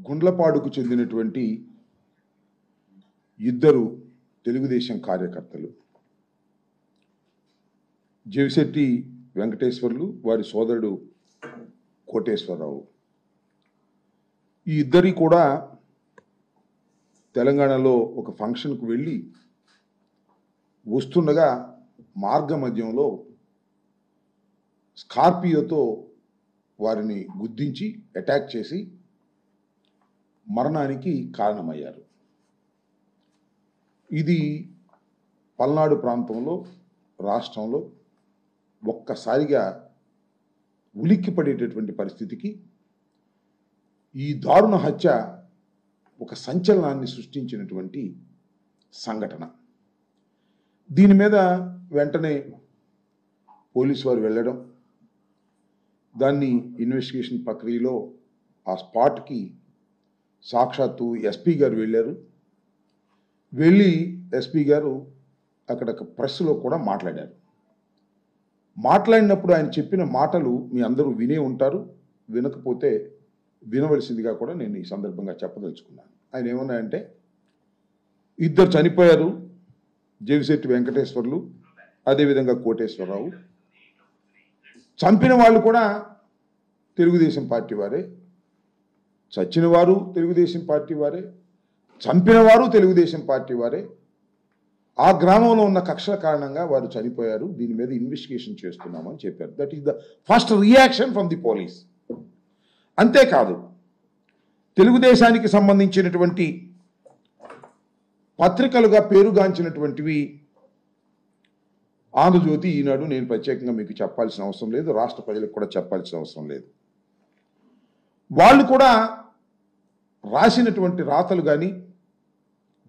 గుండ్లపాడుకు చెందినటువంటి ఇద్దరు తెలుగుదేశం కార్యకర్తలు జవిశెట్టి వెంకటేశ్వర్లు వారి సోదరుడు కోటేశ్వరరావు ఈ ఇద్దరి కూడా తెలంగాణలో ఒక ఫంక్షన్కు వెళ్ళి వస్తుండగా మార్గ మధ్యంలో స్కార్పియోతో వారిని గుద్దించి అటాక్ చేసి మరణానికి కారణమయ్యారు. ఇది పల్నాడు ప్రాంతంలో రాష్ట్రంలో ఒక్కసారిగా ఉలిక్కిపడేటటువంటి పరిస్థితికి ఈ దారుణ హత్య ఒక సంచలనాన్ని సృష్టించినటువంటి సంఘటన. దీని మీద వెంటనే పోలీసు వారు వెళ్ళడం, దాన్ని ఇన్వెస్టిగేషన్ ప్రక్రియలో ఆ స్పాట్కి సాక్షాత్తు ఎస్పీ గారు వెళ్ళారు. వెళ్ళి ఎస్పీ గారు అక్కడ ప్రెస్లో కూడా మాట్లాడారు. మాట్లాడినప్పుడు ఆయన చెప్పిన మాటలు మీ అందరూ వినే ఉంటారు, వినకపోతే వినవలసిందిగా కూడా నేను ఈ సందర్భంగా చెప్పదలుచుకున్నాను. ఆయన ఏమన్నాయంటే, ఇద్దరు చనిపోయారు, జవిశెట్టి వెంకటేశ్వర్లు అదేవిధంగా కోటేశ్వరరావు. చంపిన వాళ్ళు కూడా తెలుగుదేశం పార్టీ వారే, చచ్చిన వారు తెలుగుదేశం పార్టీ వారే, చంపిన వారు తెలుగుదేశం పార్టీ వారే. ఆ గ్రామంలో ఉన్న కక్షల కారణంగా వారు చనిపోయారు, దీని మీద ఇన్వెస్టిగేషన్ చేస్తున్నామని చెప్పారు. That is the first reaction from the police. అంతేకాదు, తెలుగుదేశానికి సంబంధించినటువంటి పత్రికలుగా పేరుగాంచినటువంటివి ఆంధ్రజ్యోతి, ఈనాడు, నేను ప్రత్యేకంగా మీకు చెప్పాల్సిన అవసరం లేదు, రాష్ట్ర ప్రజలకు కూడా చెప్పాల్సిన అవసరం లేదు. వాళ్ళు కూడా రాసినటువంటి రాతలు కానీ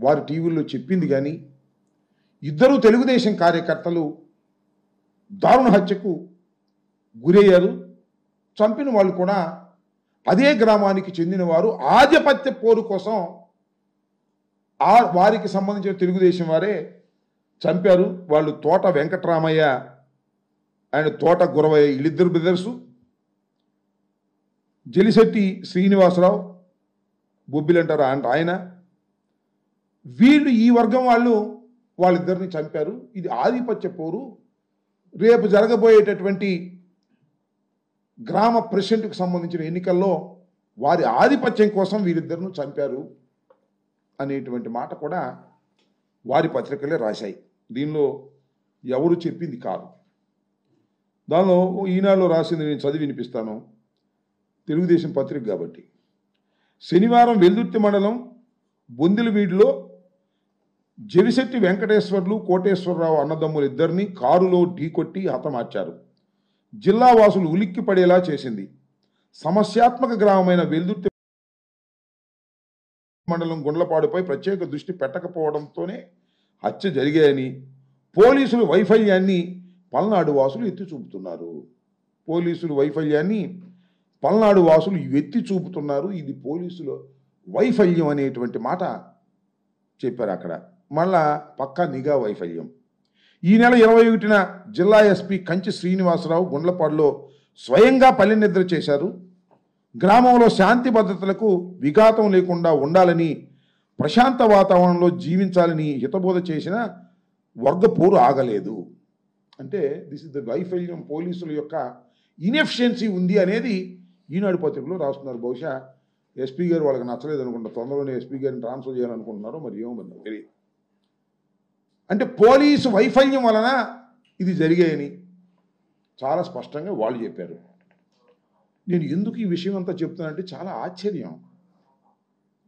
వారి టీవీల్లో చెప్పింది కానీ, ఇద్దరు తెలుగుదేశం కార్యకర్తలు దారుణ హత్యకు గురయ్యారు, చంపిన వాళ్ళు కూడా అదే గ్రామానికి చెందిన వారు, ఆధిపత్య పోరు కోసం వారికి సంబంధించిన తెలుగుదేశం వారే చంపారు. వాళ్ళు తోట వెంకటరామయ్య ఆయన తోట గురవయ్య, వీళ్ళిద్దరు బ్రదర్సు. జలిశెట్టి శ్రీనివాసరావు బొబ్బిలు అంటారు ఆయన. వీళ్ళు ఈ వర్గం వాళ్ళిద్దరిని చంపారు. ఇది ఆధిపత్య పోరు. రేపు జరగబోయేటటువంటి గ్రామ ప్రెసిడెంట్కు సంబంధించిన ఎన్నికల్లో వారి ఆధిపత్యం కోసం వీరిద్దరిని చంపారు అనేటువంటి మాట కూడా వారి పత్రికలే రాశాయి. దీనిలో ఎవరు చెప్పింది కాదు. దానిలో ఈనాడులో రాసింది నేను చదివి వినిపిస్తాను, తెలుగుదేశం పత్రిక కాబట్టి. శనివారం వెల్దుర్తి మండలం బొందిలవీడిలో జవిశెట్టి వెంకటేశ్వర్లు కోటేశ్వరరావు అన్నదమ్ములు ఇద్దరిని కారులో ఢీకొట్టి హతమార్చారు. జిల్లా వాసులు ఉలిక్కి పడేలా చేసింది. సమస్యాత్మక గ్రామమైన వెల్దుర్తి మండలం గుండ్లపాడుపై ప్రత్యేక దృష్టి పెట్టకపోవడంతోనే హత్య జరిగాయని పోలీసులు వైఫల్యాన్ని పల్నాడు వాసులు ఎత్తి చూపుతున్నారు. పల్నాడు వాసులు ఎత్తి చూపుతున్నారు. ఇది పోలీసుల వైఫల్యం అనేటువంటి మాట చెప్పారు అక్కడ. మళ్ళా పక్కా నిఘా వైఫల్యం. ఈ నెల 21న జిల్లా ఎస్పీ కంచి శ్రీనివాసరావు గుండ్లపాడులో స్వయంగా పల్లె నిద్ర చేశారు. గ్రామంలో శాంతి భద్రతలకు విఘాతం లేకుండా ఉండాలని, ప్రశాంత వాతావరణంలో జీవించాలని హితబోధ చేసిన వర్గ పోరు ఆగలేదు. అంటే దిస్ ఇస్ ద వైఫల్యం, పోలీసుల యొక్క ఇన్ఎఫిషియన్సీ ఉంది అనేది ఈనాడు పత్రికలో రాస్తున్నారు. బహుశా ఎస్పీ గారు వాళ్ళకి నచ్చలేదు అనుకుంటా, తొందరలోనే ఎస్పీ గారిని ట్రాన్స్ఫర్ చేయాలనుకుంటున్నారో మరి ఏమో తెలియదు. అంటే పోలీసు వైఫల్యం వలన ఇది జరిగాయని చాలా స్పష్టంగా వాళ్ళు చెప్పారు. నేను ఎందుకు ఈ విషయం అంతా చెప్తున్నానంటే చాలా ఆశ్చర్యం.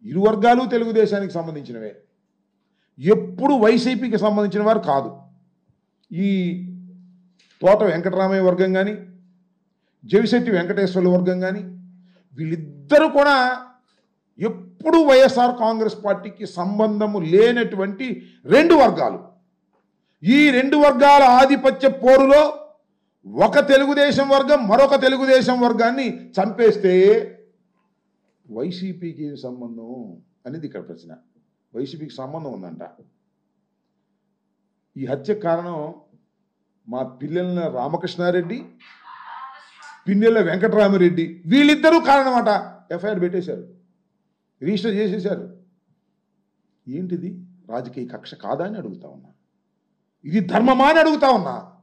ఇరు వర్గాలు తెలుగుదేశానికి సంబంధించినవే, ఎప్పుడు వైసీపీకి సంబంధించిన వారు కాదు. ఈ తోట వెంకటరామయ్య వర్గం కానీ జవిశెట్టి వెంకటేశ్వర్ల వర్గం కానీ వీళ్ళిద్దరూ కూడా ఎప్పుడు వైఎస్ఆర్ కాంగ్రెస్ పార్టీకి సంబంధము లేనటువంటి రెండు వర్గాలు. ఈ రెండు వర్గాల ఆధిపత్య పోరులో ఒక తెలుగుదేశం వర్గం మరొక తెలుగుదేశం వర్గాన్ని చంపేస్తే వైసీపీకి ఏం సంబంధం అనేది ఇక్కడ ప్రశ్న. వైసీపీకి సంబంధం ఉందంట. ఈ హత్య కారణం మా పిల్లల రామకృష్ణారెడ్డి, పిన్నెల వెంకటరామిరెడ్డి, వీళ్ళిద్దరూ కారణమట. ఎఫ్ఐఆర్ పెట్టేశారు. రిజిస్టర్ చేసేశారు. ఏంటిది? రాజకీయ కక్ష కాదా అని అడుగుతా ఉన్నా. ఇది ధర్మమా అని అడుగుతా ఉన్నా.